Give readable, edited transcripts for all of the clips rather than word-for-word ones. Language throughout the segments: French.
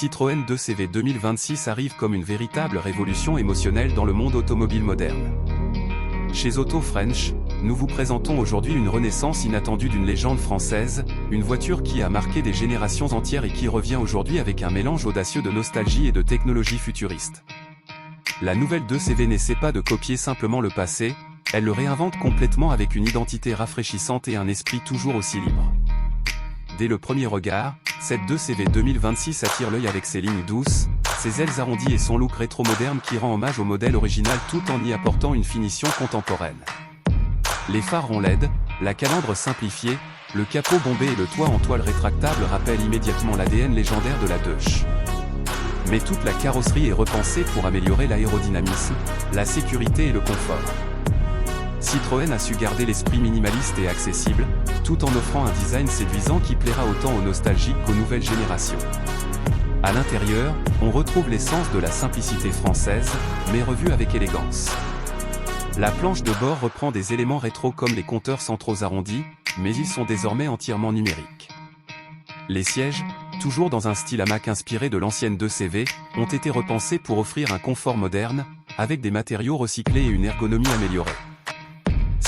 Citroën 2CV 2026 arrive comme une véritable révolution émotionnelle dans le monde automobile moderne. Chez Auto French, nous vous présentons aujourd'hui une renaissance inattendue d'une légende française, une voiture qui a marqué des générations entières et qui revient aujourd'hui avec un mélange audacieux de nostalgie et de technologie futuriste. La nouvelle 2CV n'essaie pas de copier simplement le passé, elle le réinvente complètement avec une identité rafraîchissante et un esprit toujours aussi libre. Dès le premier regard, cette 2CV 2026 attire l'œil avec ses lignes douces, ses ailes arrondies et son look rétro-moderne qui rend hommage au modèle original tout en y apportant une finition contemporaine. Les phares en LED, la calandre simplifiée, le capot bombé et le toit en toile rétractable rappellent immédiatement l'ADN légendaire de la Deutsch. Mais toute la carrosserie est repensée pour améliorer l'aérodynamisme, la sécurité et le confort. Citroën a su garder l'esprit minimaliste et accessible, tout en offrant un design séduisant qui plaira autant aux nostalgiques qu'aux nouvelles générations. À l'intérieur, on retrouve l'essence de la simplicité française, mais revue avec élégance. La planche de bord reprend des éléments rétro comme les compteurs centraux arrondis, mais ils sont désormais entièrement numériques. Les sièges, toujours dans un style hamac inspiré de l'ancienne 2CV, ont été repensés pour offrir un confort moderne, avec des matériaux recyclés et une ergonomie améliorée.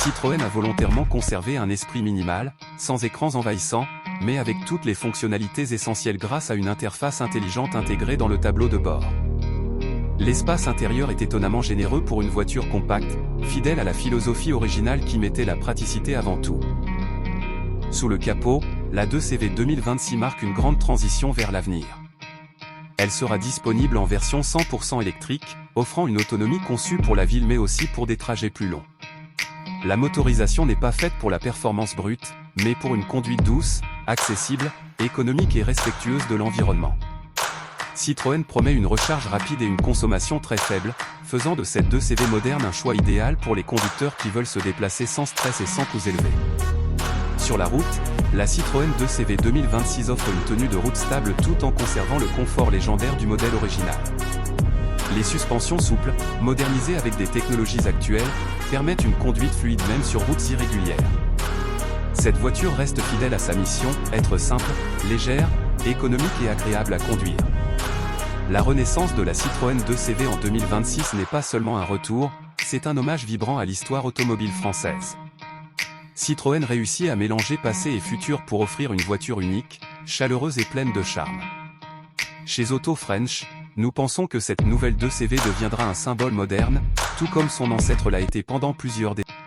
Citroën a volontairement conservé un esprit minimal, sans écrans envahissants, mais avec toutes les fonctionnalités essentielles grâce à une interface intelligente intégrée dans le tableau de bord. L'espace intérieur est étonnamment généreux pour une voiture compacte, fidèle à la philosophie originale qui mettait la praticité avant tout. Sous le capot, la 2CV 2026 marque une grande transition vers l'avenir. Elle sera disponible en version 100% électrique, offrant une autonomie conçue pour la ville mais aussi pour des trajets plus longs. La motorisation n'est pas faite pour la performance brute, mais pour une conduite douce, accessible, économique et respectueuse de l'environnement. Citroën promet une recharge rapide et une consommation très faible, faisant de cette 2CV moderne un choix idéal pour les conducteurs qui veulent se déplacer sans stress et sans coûts élevés. Sur la route, la Citroën 2CV 2026 offre une tenue de route stable tout en conservant le confort légendaire du modèle original. Les suspensions souples, modernisées avec des technologies actuelles, permettent une conduite fluide même sur routes irrégulières. Cette voiture reste fidèle à sa mission, être simple, légère, économique et agréable à conduire. La renaissance de la Citroën 2CV en 2026 n'est pas seulement un retour, c'est un hommage vibrant à l'histoire automobile française. Citroën réussit à mélanger passé et futur pour offrir une voiture unique, chaleureuse et pleine de charme. Chez Auto French, nous pensons que cette nouvelle 2CV deviendra un symbole moderne, tout comme son ancêtre l'a été pendant plusieurs décennies.